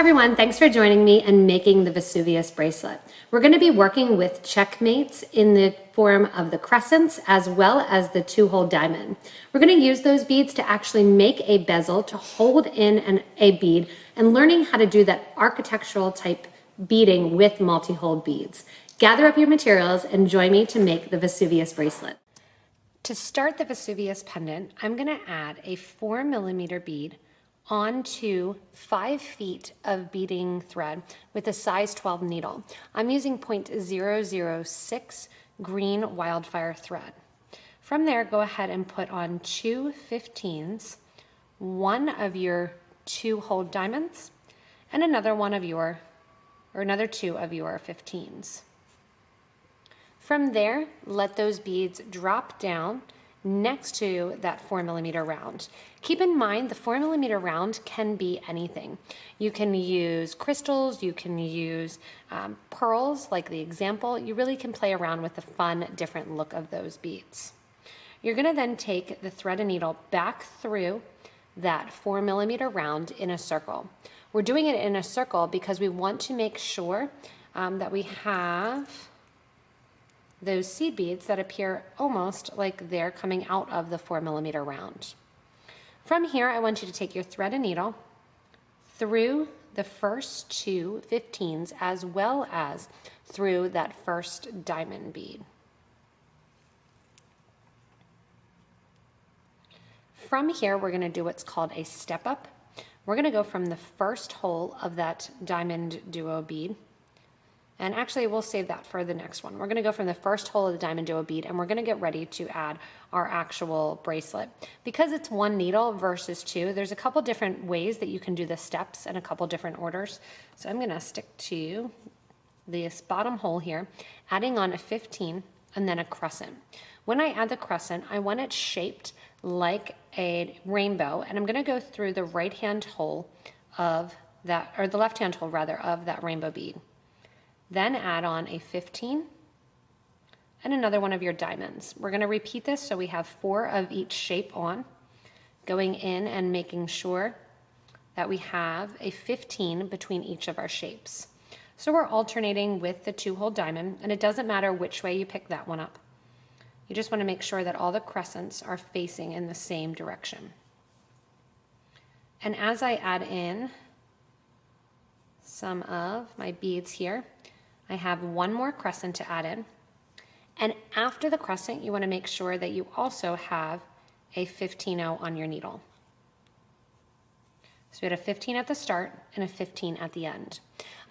everyone, thanks for joining me and making the Vesuvius bracelet. We're going to be working with CzechMates in the form of the Crescents as well as the 2-hole diamond. We're going to use those beads to actually make a bezel to hold in a bead and learning how to do that architectural type beading with multi-hole beads. Gather up your materials and join me to make the Vesuvius bracelet. To start the Vesuvius pendant, I'm going to add a 4mm bead onto 5 feet of beading thread with a size 12 needle. I'm using 0.006 green wildfire thread. From there, go ahead and put on 2 15s, one of your 2-hole diamonds, and another two of your 15s. From there, let those beads drop down next to that 4mm round. Keep in mind the 4mm round can be anything. You can use crystals, you can use pearls like the example. You really can play around with the fun different look of those beads. You're going to then take the thread and needle back through that 4mm round in a circle. We're doing it in a circle because we want to make sure that we have those seed beads that appear almost like they're coming out of the 4mm round. From here, I want you to take your thread and needle through the first 2 15s as well as through that first diamond bead. From here, we're going to do what's called a step up. We're going to go from the first hole of that diamond duo bead. And actually, we'll save that for the next one. We're going to go from the first hole of the diamond duo bead, and we're going to get ready to add our actual bracelet. Because it's 1 needle versus 2, there's a couple different ways that you can do the steps and a couple different orders. So I'm going to stick to this bottom hole here, adding on a 15 and then a crescent. When I add the crescent, I want it shaped like a rainbow, and I'm going to go through the right-hand hole of that, or the left-hand hole rather, of that rainbow bead. Then add on a 15 and another one of your diamonds. We're going to repeat this so we have 4 of each shape on, going in and making sure that we have a 15 between each of our shapes. So we're alternating with the 2-hole diamond, and it doesn't matter which way you pick that one up. You just want to make sure that all the crescents are facing in the same direction. And as I add in some of my beads here, I have 1 more crescent to add in. And after the crescent, you want to make sure that you also have a 15-0 on your needle. So we had a 15 at the start and a 15 at the end.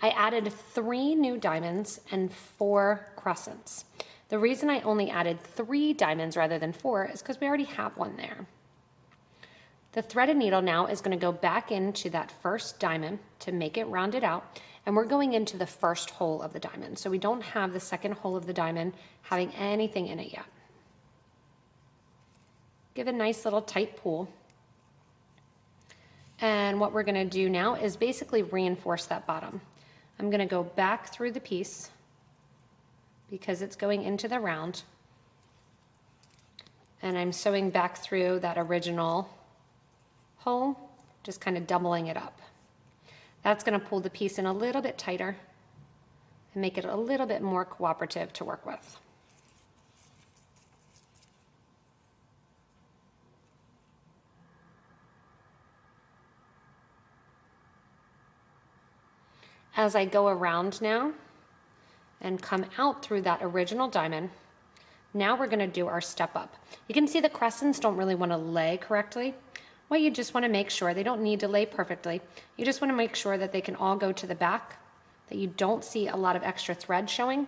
I added 3 new diamonds and 4 crescents. The reason I only added 3 diamonds rather than 4 is because we already have one there. The threaded needle now is going to go back into that first diamond to make it rounded out, and we're going into the first hole of the diamond. So we don't have the second hole of the diamond having anything in it yet. Give a nice little tight pull. And what we're going to do now is basically reinforce that bottom. I'm going to go back through the piece because it's going into the round. And I'm sewing back through that original hole, just kind of doubling it up. That's going to pull the piece in a little bit tighter and make it a little bit more cooperative to work with. As I go around now and come out through that original diamond, now we're going to do our step up. You can see the crescents don't really want to lay correctly. Well, you just want to make sure they don't need to lay perfectly. You just want to make sure that they can all go to the back, that you don't see a lot of extra thread showing,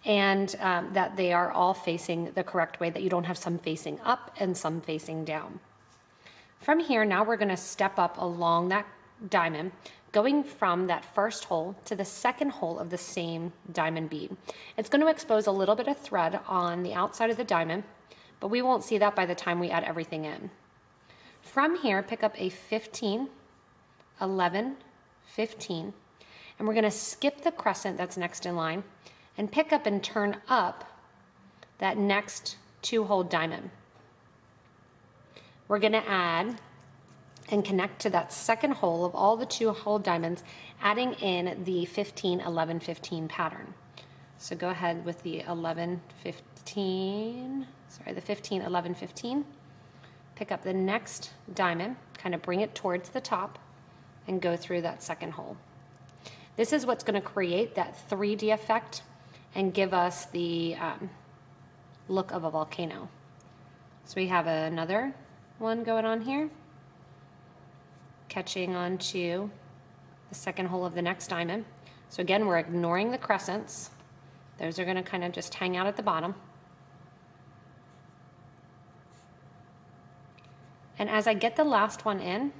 and that they are all facing the correct way, that you don't have some facing up and some facing down. From here, now we're going to step up along that diamond, going from that first hole to the second hole of the same diamond bead. It's going to expose a little bit of thread on the outside of the diamond, but we won't see that by the time we add everything in. From here, pick up a 15, 11, 15, and we're going to skip the crescent that's next in line and pick up and turn up that next 2-hole diamond. We're going to add and connect to that second hole of all the 2-hole diamonds, adding in the 15, 11, 15 pattern. So go ahead with the 11, 15, the 15, 11, 15. Pick up the next diamond, kind of bring it towards the top, and go through that second hole. This is what's going to create that 3D effect and give us the look of a volcano. So we have another one going on here, catching onto the second hole of the next diamond. So again, we're ignoring the crescents. Those are going to kind of just hang out at the bottom. And as I get the last one in,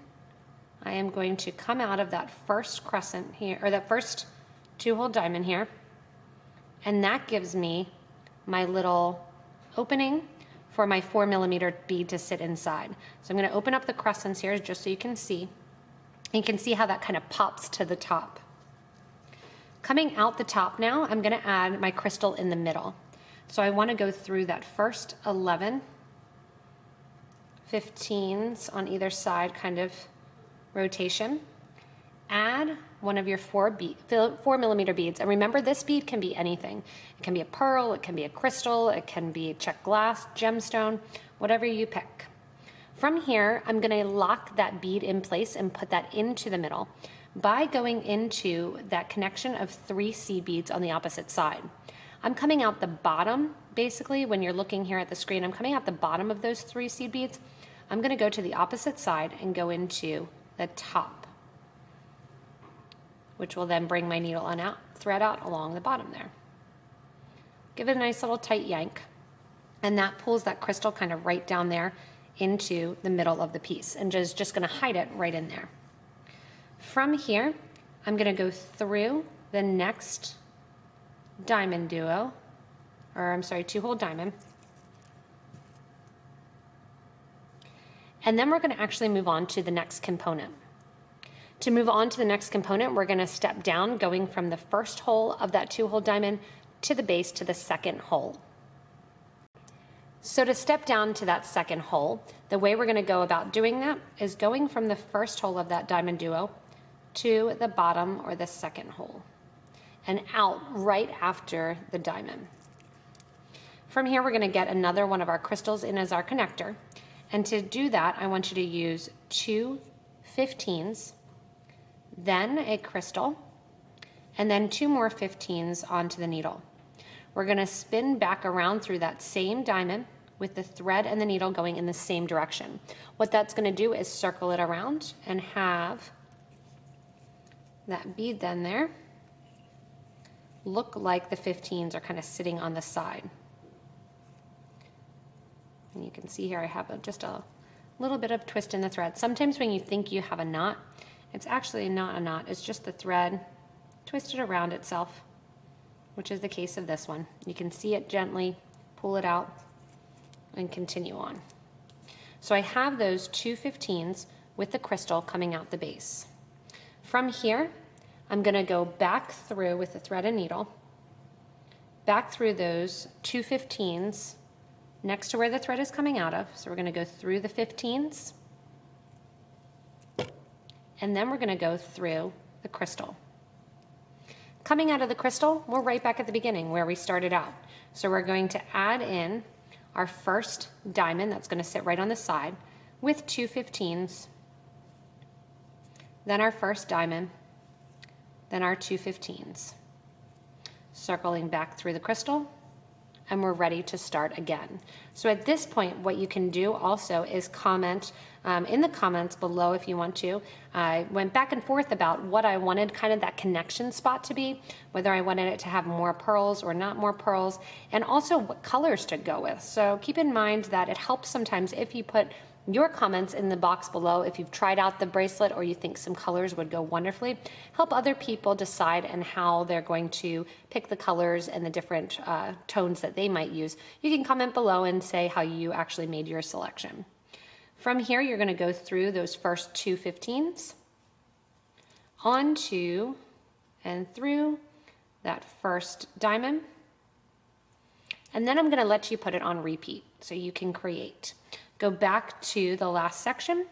I am going to come out of that first crescent here, or that first 2-hole diamond here, and that gives me my little opening for my 4mm bead to sit inside. So I'm going to open up the crescents here just so you can see. And you can see how that kind of pops to the top. Coming out the top now, I'm going to add my crystal in the middle. So I want to go through that first 11 15s on either side kind of rotation. Add one of your 4mm beads. And remember, this bead can be anything. It can be a pearl, it can be a crystal, it can be Czech glass, gemstone, whatever you pick. From here, I'm going to lock that bead in place and put that into the middle by going into that connection of 3 seed beads on the opposite side. I'm coming out the bottom, basically, when you're looking here at the screen, I'm coming out the bottom of those 3 seed beads. I'm going to go to the opposite side and go into the top, which will then bring my needle on out, thread out along the bottom there. Give it a nice little tight yank, and that pulls that crystal kind of right down there into the middle of the piece, and just going to hide it right in there. From here, I'm going to go through the next diamond duo, or I'm sorry, 2-hole diamond. And then we're going to actually move on to the next component. To move on to the next component, we're going to step down, going from the first hole of that 2-hole diamond to the base to the second hole. So to step down to that second hole, the way we're going to go about doing that is going from the first hole of that diamond duo to the bottom or the second hole and out right after the diamond. From here, we're going to get another one of our crystals in as our connector. And to do that, I want you to use 2 15s, then a crystal, and then 2 more 15s onto the needle. We're going to spin back around through that same diamond with the thread and the needle going in the same direction. What that's going to do is circle it around and have that bead then there look like the 15s are kind of sitting on the side. And you can see here I have just a little bit of twist in the thread. Sometimes when you think you have a knot, it's actually not a knot, it's just the thread twisted around itself, which is the case of this one. You can see it gently, pull it out, and continue on. So I have those 2 15s with the crystal coming out the base. From here, I'm going to go back through with the thread and needle, back through those 2 15s next to where the thread is coming out of. So we're going to go through the 15s, and then we're going to go through the crystal. Coming out of the crystal, we're right back at the beginning where we started out. So we're going to add in our first diamond that's going to sit right on the side with 2 15s, then our first diamond, then our 2 15s. Circling back through the crystal, and we're ready to start again. So at this point, what you can do also is comment in the comments below if you want to. I went back and forth about what I wanted kind of that connection spot to be, whether I wanted it to have more pearls or not more pearls, and also what colors to go with. So keep in mind that it helps sometimes if you put your comments in the box below if you've tried out the bracelet or you think some colors would go wonderfully. Help other people decide and how they're going to pick the colors and the different tones that they might use. You can comment below and say how you actually made your selection. From here, you're going to go through those first 2 15s onto and through that first diamond. And then I'm going to let you put it on repeat so you can create. Go back to the last section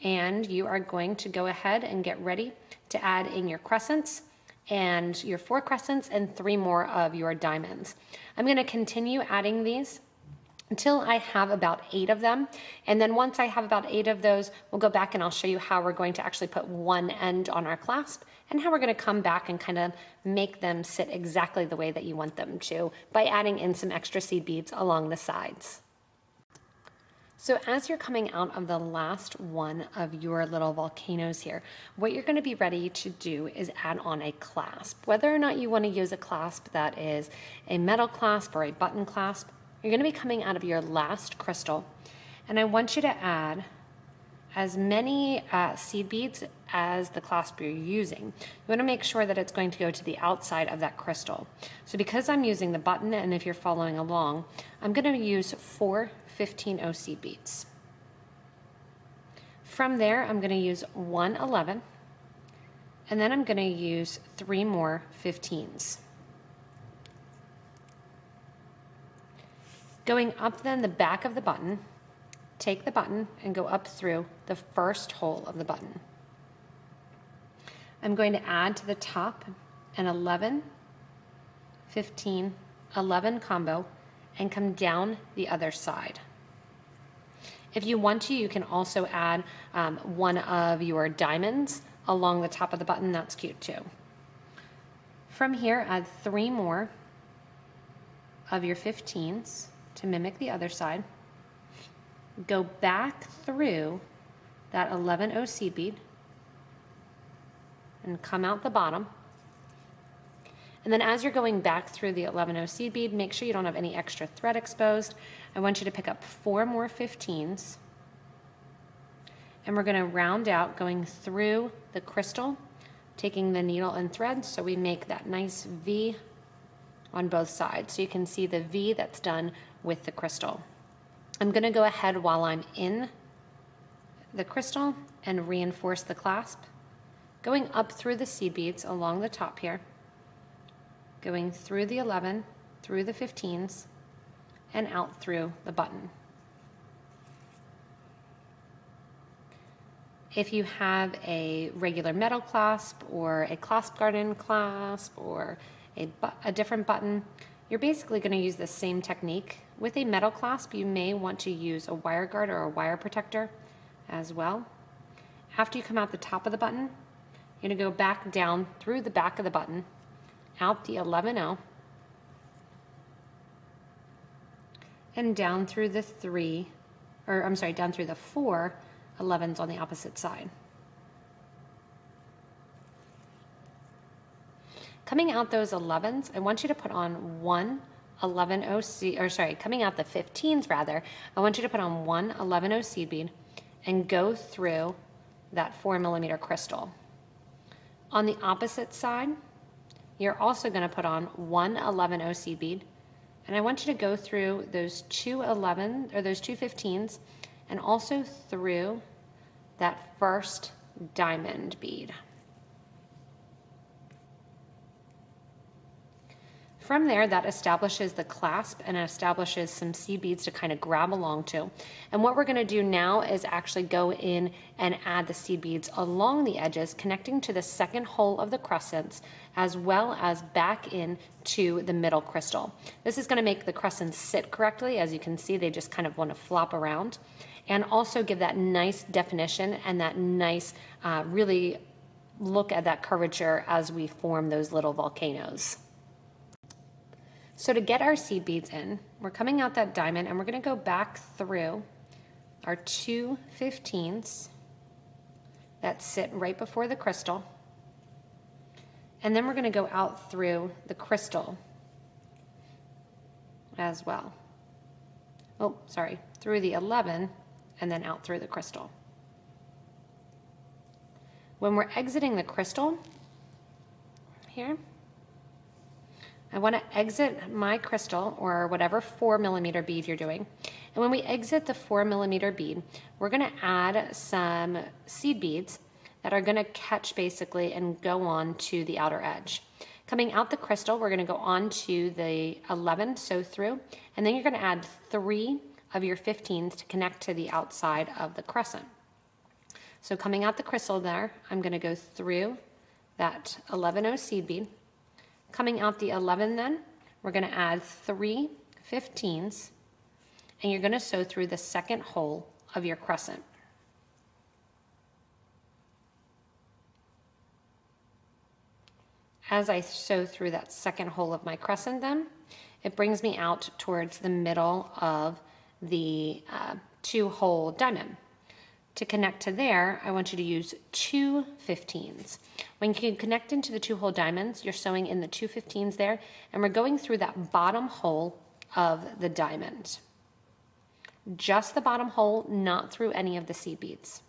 and you are going to go ahead and get ready to add in your crescents and your 4 crescents and 3 more of your diamonds. I'm going to continue adding these until I have about 8 of them. And then once I have about 8 of those, we'll go back and I'll show you how we're going to actually put one end on our clasp and how we're going to come back and kind of make them sit exactly the way that you want them to by adding in some extra seed beads along the sides. So as you're coming out of the last one of your little volcanoes here, what you're going to be ready to do is add on a clasp. Whether or not you want to use a clasp that is a metal clasp or a button clasp, you're going to be coming out of your last crystal, and I want you to add as many seed beads as the clasp you're using. You want to make sure that it's going to go to the outside of that crystal. So because I'm using the button, and if you're following along, I'm going to use 4 15-0 seed beads. From there, I'm going to use 1 11, and then I'm going to use 3 more 15s. Going up then the back of the button, take the button and go up through the first hole of the button. I'm going to add to the top an 11, 15, 11 combo and come down the other side. If you want to, you can also add one of your diamonds along the top of the button. That's cute too. From here, add 3 more of your 15s to mimic the other side. Go back through that 11-0 seed bead and come out the bottom. And then as you're going back through the 11-0 seed bead, make sure you don't have any extra thread exposed. I want you to pick up 4 more 15s. And we're going to round out going through the crystal, taking the needle and thread so we make that nice V on both sides. So you can see the V that's done with the crystal. I'm going to go ahead while I'm in the crystal and reinforce the clasp, going up through the seed beads along the top here, going through the 11, through the 15s, and out through the button. If you have a regular metal clasp or a clasp garden clasp or a different button, you're basically going to use the same technique. With a metal clasp, you may want to use a wire guard or a wire protector as well. After you come out the top of the button, you're going to go back down through the back of the button, out the 11-0, and down through the 4 11s on the opposite side. Coming out those 11s, I want you to put on 1 11-0 seed, or sorry, coming out the 15s rather, I want you to put on 1 11-0 seed bead and go through that 4mm crystal. On the opposite side, you're also going to put on 1 11-0 seed bead, and I want you to go through those 2 15s and also through that first diamond bead. From there, that establishes the clasp and establishes some seed beads to kind of grab along to. And what we're going to do now is actually go in and add the seed beads along the edges, connecting to the second hole of the crescents, as well as back in to the middle crystal. This is going to make the crescents sit correctly. As you can see, they just kind of want to flop around, and also give that nice definition and that nice really look at that curvature as we form those little volcanoes. So to get our seed beads in, we're coming out that diamond and we're going to go back through our 2 15s that sit right before the crystal. And then we're going to go out through the crystal as well. Oh, sorry, through the 11 and then out through the crystal. When we're exiting the crystal here, I want to exit my crystal or whatever 4mm bead you're doing. And when we exit the 4mm bead, we're going to add some seed beads that are going to catch basically and go on to the outer edge. Coming out the crystal, we're going to go on to the 11, sew through, and then you're going to add 3 of your 15s to connect to the outside of the crescent. So coming out the crystal there, I'm going to go through that 11-0 seed bead. Coming out the 11 then, we're going to add 3 15s, and you're going to sew through the second hole of your crescent. As I sew through that second hole of my crescent then, it brings me out towards the middle of the 2-hole diamond. To connect to there, I want you to use 2 15s. When you connect into the 2-hole diamonds, you're sewing in the 2 15s there, and we're going through that bottom hole of the diamond. Just the bottom hole, not through any of the seed beads.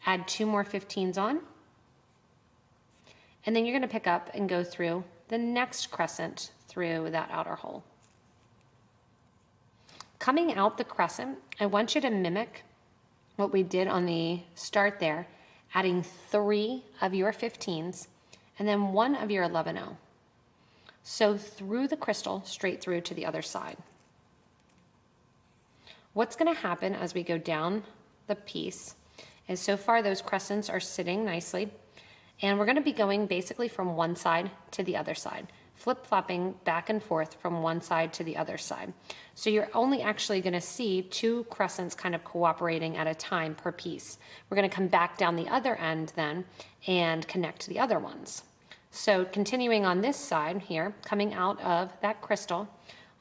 Add 2 more 15s on, and then you're going to pick up and go through the next crescent through that outer hole. Coming out the crescent, I want you to mimic what we did on the start there, adding 3 of your 15s and then 1 of your 11-0. Sew through the crystal straight through to the other side. What's going to happen as we go down the piece is so far those crescents are sitting nicely, and we're going to be going basically from one side to the other side, flip-flopping back and forth from one side to the other side. So you're only actually going to see 2 crescents kind of cooperating at a time per piece. We're going to come back down the other end then and connect the other ones. So continuing on this side here, coming out of that crystal,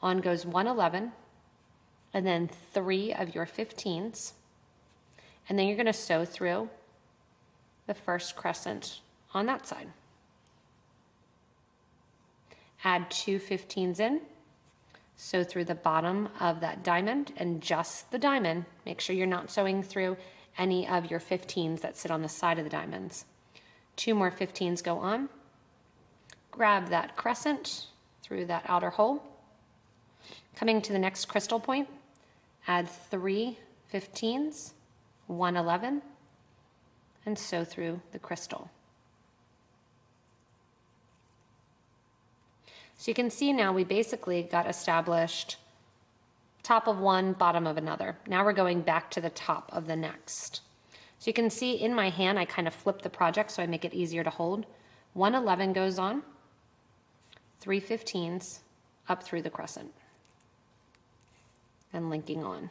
on goes 1 11, and then 3 of your 15s, and then you're going to sew through the first crescent on that side. Add 2 15s in, sew through the bottom of that diamond and just the diamond. Make sure you're not sewing through any of your 15s that sit on the side of the diamonds. 2 more 15s go on. Grab that crescent through that outer hole. Coming to the next crystal point, add 3 15s, 1 11, and sew through the crystal. So you can see now we basically got established top of one, bottom of another. Now we're going back to the top of the next. So you can see in my hand, I kind of flip the project so I make it easier to hold. 1 11 goes on, 3 15s up through the crescent and linking on.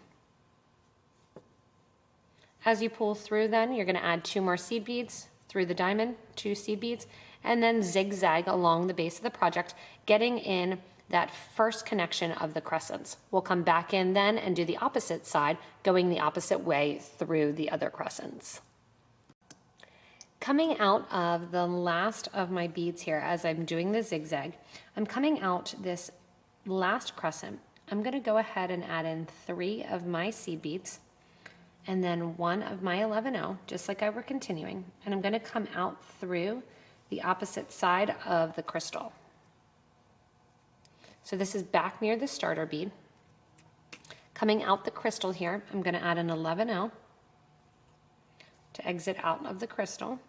As you pull through then, you're going to add 2 more seed beads through the diamond, 2 seed beads, and then zigzag along the base of the project, getting in that first connection of the crescents. We'll come back in then and do the opposite side, going the opposite way through the other crescents. Coming out of the last of my beads here, as I'm doing the zigzag, I'm coming out this last crescent. I'm going to go ahead and add in 3 of my seed beads, and then 1 of my 11-0, just like I were continuing, and I'm going to come out through the opposite side of the crystal. So this is back near the starter bead. Coming out the crystal here, I'm going to add an 11-0 to exit out of the crystal.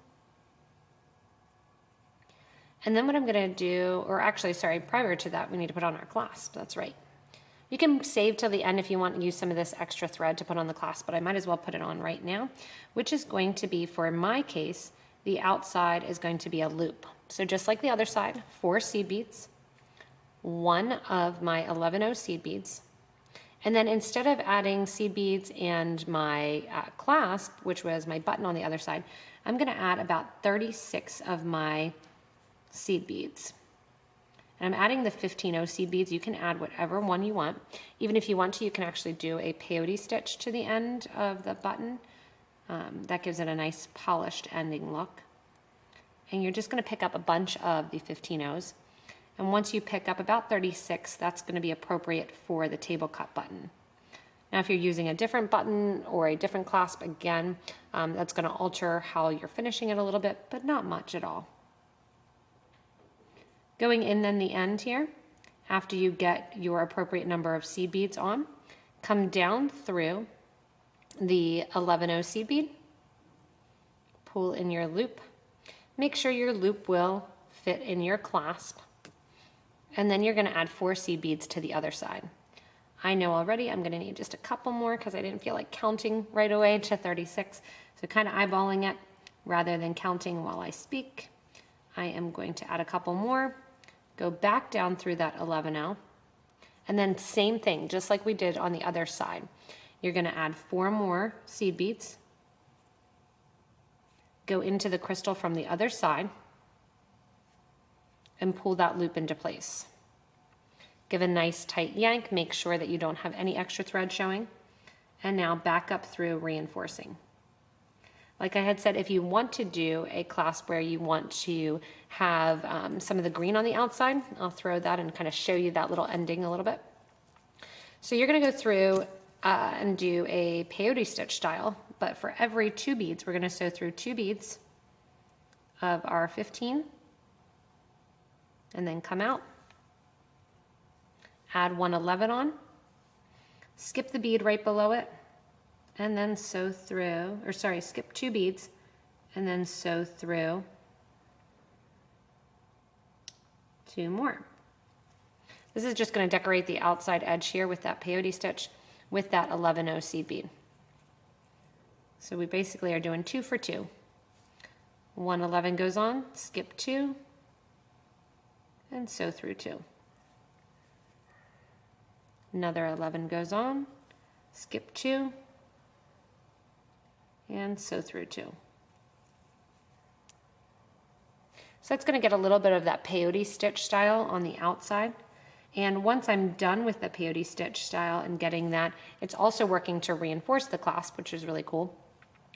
And then what I'm going to do, or actually, sorry, prior to that, we need to put on our clasp. That's right. You can save till the end if you want to use some of this extra thread to put on the clasp, but I might as well put it on right now, which is going to be, for my case, the outside is going to be a loop. So just like the other side, 4 seed beads, 1 of my 11-0 seed beads, and then instead of adding seed beads and my clasp, which was my button on the other side, I'm going to add about 36 of my seed beads. And I'm adding the 15-0 seed beads. You can add whatever one you want. Even if you want to, you can actually do a peyote stitch to the end of the button. That gives it a nice polished ending look. And you're just going to pick up a bunch of the 15-0s. And once you pick up about 36, that's going to be appropriate for the table cut button. Now, if you're using a different button or a different clasp, again, that's going to alter how you're finishing it a little bit, but not much at all. Going in then the end here, after you get your appropriate number of seed beads on, come down through the 11-0 seed bead, pull in your loop, make sure your loop will fit in your clasp, and then you're going to add 4 seed beads to the other side. I know already I'm gonna need just a couple more because I didn't feel like counting right away to 36. So kind of eyeballing it rather than counting while I speak. I am going to add a couple more, go back down through that 11-0, and then same thing, just like we did on the other side. You're gonna add 4 more seed beads, go into the crystal from the other side, and pull that loop into place. Give a nice tight yank, make sure that you don't have any extra thread showing, and now back up through reinforcing. Like I had said, if you want to do a clasp where you want to have some of the green on the outside, I'll throw that and kind of show you that little ending a little bit. So you're gonna go through and do a peyote stitch style, but for every 2 beads, we're gonna sew through 2 beads of our 15, and then come out, add 111 on, skip the bead right below it, and then sew through, or sorry, skip 2 beads, and then sew through 2 more. This is just going to decorate the outside edge here with that peyote stitch with that 11-0 seed bead. So we basically are doing 2 for 2. 111 goes on, skip 2, and sew through 2. Another 11 goes on, skip 2, and sew through 2. So that's going to get a little bit of that peyote stitch style on the outside. And once I'm done with the peyote stitch style and getting that, it's also working to reinforce the clasp, which is really cool.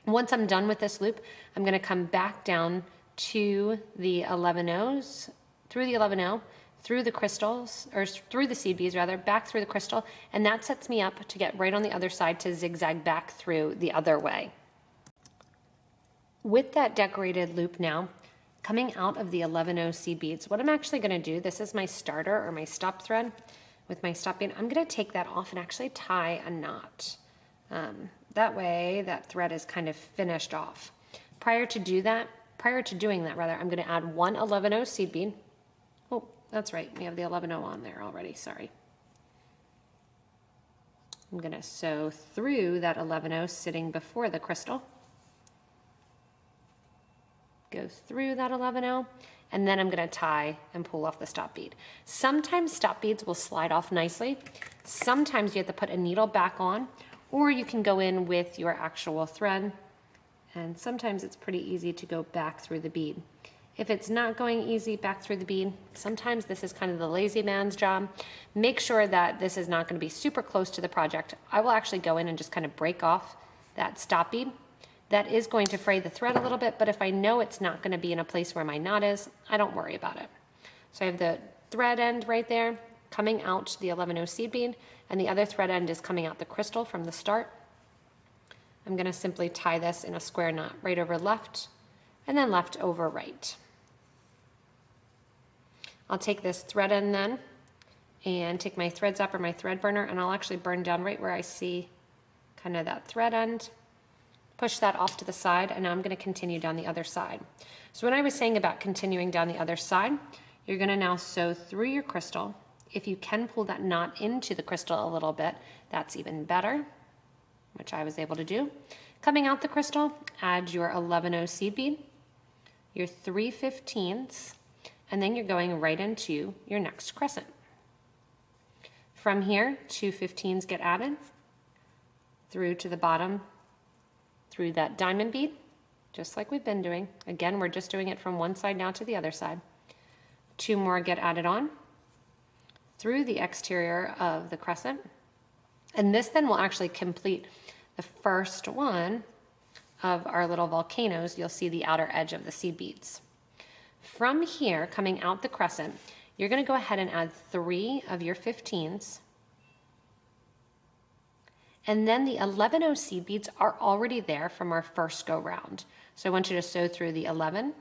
Once I'm done with this loop, I'm going to come back down to the 11-0s, through the 11-0, through the crystals, or through the seed beads rather, back through the crystal, and that sets me up to get right on the other side to zigzag back through the other way. With that decorated loop now, coming out of the 11-0 seed beads, what I'm actually gonna do, this is my starter or my stop thread with my stop bead. I'm gonna take that off and actually tie a knot. That way that thread is kind of finished off. Prior to doing that, I'm gonna add 1 11-0 seed bead. Oh, that's right, we have the 11-0 on there already, sorry. I'm gonna sew through that 11-0 sitting before the crystal. Go through that 11-0, and then I'm gonna tie and pull off the stop bead. Sometimes stop beads will slide off nicely. Sometimes you have to put a needle back on, or you can go in with your actual thread, and sometimes it's pretty easy to go back through the bead. If it's not going easy back through the bead, sometimes this is kind of the lazy man's job. Make sure that this is not gonna be super close to the project. I will actually go in and just kind of break off that stop bead. That is going to fray the thread a little bit, but if I know it's not gonna be in a place where my knot is, I don't worry about it. So I have the thread end right there, coming out the 11-0 seed bead, and the other thread end is coming out the crystal from the start. I'm gonna simply tie this in a square knot, right over left, and then left over right. I'll take this thread end then, and take my thread zapper, my thread burner, and I'll actually burn down right where I see kind of that thread end. Push that off to the side, and now I'm gonna continue down the other side. So when I was saying about continuing down the other side, you're gonna now sew through your crystal. If you can pull that knot into the crystal a little bit, that's even better, which I was able to do. Coming out the crystal, add your 11-0 seed bead, your 3/15ths, and then you're going right into your next crescent. From here, 2 15s get added through to the bottom, through that diamond bead, just like we've been doing. Again, we're just doing it from one side now to the other side. 2 more get added on through the exterior of the crescent. And this then will actually complete the first one of our little volcanoes. You'll see the outer edge of the seed beads. From here, coming out the crescent, you're gonna go ahead and add 3 of your 15s. And then the 11-0 seed beads are already there from our first go round. So I want you to sew through the 11,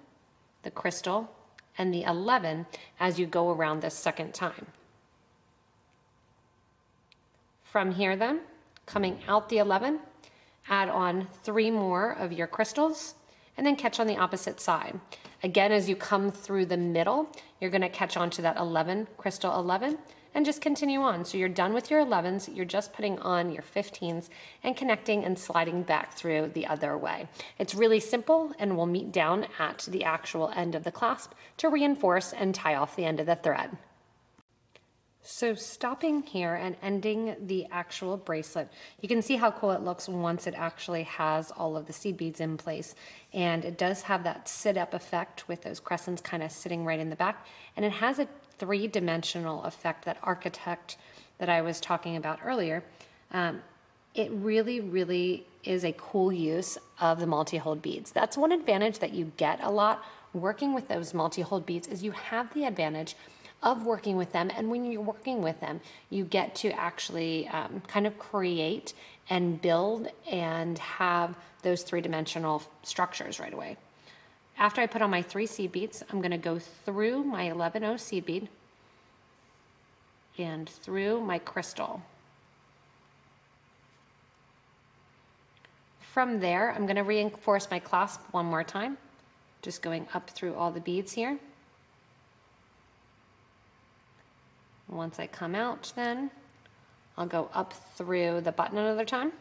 the crystal, and the 11 as you go around this second time. From here then, coming out the 11, add on 3 more of your crystals, and then catch on the opposite side. Again, as you come through the middle, you're gonna catch onto that 11, crystal 11, and just continue on. So you're done with your 11s, you're just putting on your 15s and connecting and sliding back through the other way. It's really simple, and we'll meet down at the actual end of the clasp to reinforce and tie off the end of the thread. So stopping here and ending the actual bracelet, you can see how cool it looks once it actually has all of the seed beads in place. And it does have that sit-up effect with those crescents kind of sitting right in the back. And it has a three-dimensional effect, that architect that I was talking about earlier. It really, really is a cool use of the multi-hold beads. That's one advantage that you get a lot working with those multi-hold beads, is you have the advantage of working with them, and when you're working with them, you get to actually kind of create and build and have those three-dimensional structures right away. After I put on my 3 seed beads, I'm going to go through my 11-0 seed bead and through my crystal. From there, I'm going to reinforce my clasp one more time, just going up through all the beads here. Once I come out, then I'll go up through the button another time.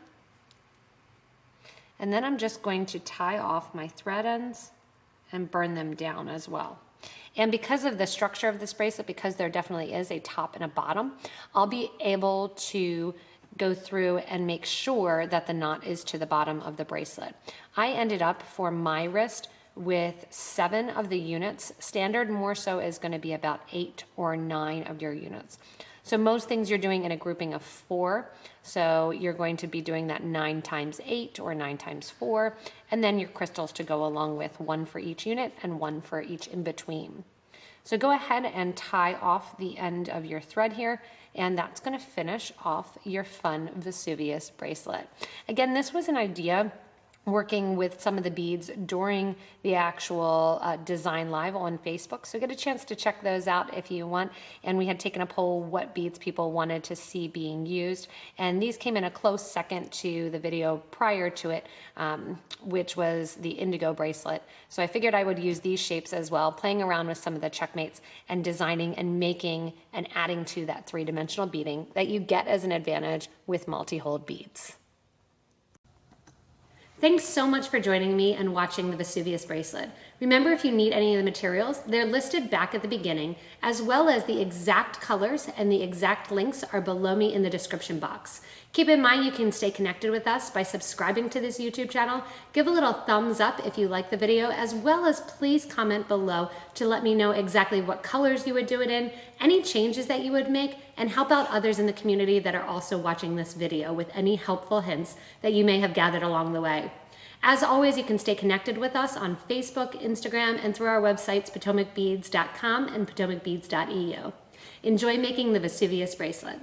And then I'm just going to tie off my thread ends and burn them down as well. And because of the structure of this bracelet, because there definitely is a top and a bottom, I'll be able to go through and make sure that the knot is to the bottom of the bracelet. I ended up, for my wrist, with 7 of the units. Standard more so is going to be about 8 or 9 of your units. So most things you're doing in a grouping of 4. So you're going to be doing that 9 times 8 or 9 times 4, and then your crystals to go along with, 1 for each unit and 1 for each in between. So go ahead and tie off the end of your thread here, and that's going to finish off your fun Vesuvius bracelet. Again, this was an idea working with some of the beads during the actual design live on Facebook. So get a chance to check those out if you want. And we had taken a poll what beads people wanted to see being used. And these came in a close second to the video prior to it, which was the indigo bracelet. So I figured I would use these shapes as well, playing around with some of the CzechMates and designing and making and adding to that three-dimensional beading that you get as an advantage with multi-hold beads. Thanks so much for joining me and watching the Vesuvius bracelet. Remember, if you need any of the materials, they're listed back at the beginning, as well as the exact colors and the exact links are below me in the description box. Keep in mind you can stay connected with us by subscribing to this YouTube channel. Give a little thumbs up if you like the video, as well as please comment below to let me know exactly what colors you would do it in, any changes that you would make, and help out others in the community that are also watching this video with any helpful hints that you may have gathered along the way. As always, you can stay connected with us on Facebook, Instagram, and through our websites, PotomacBeads.com and PotomacBeads.eu. Enjoy making the Vesuvius bracelet.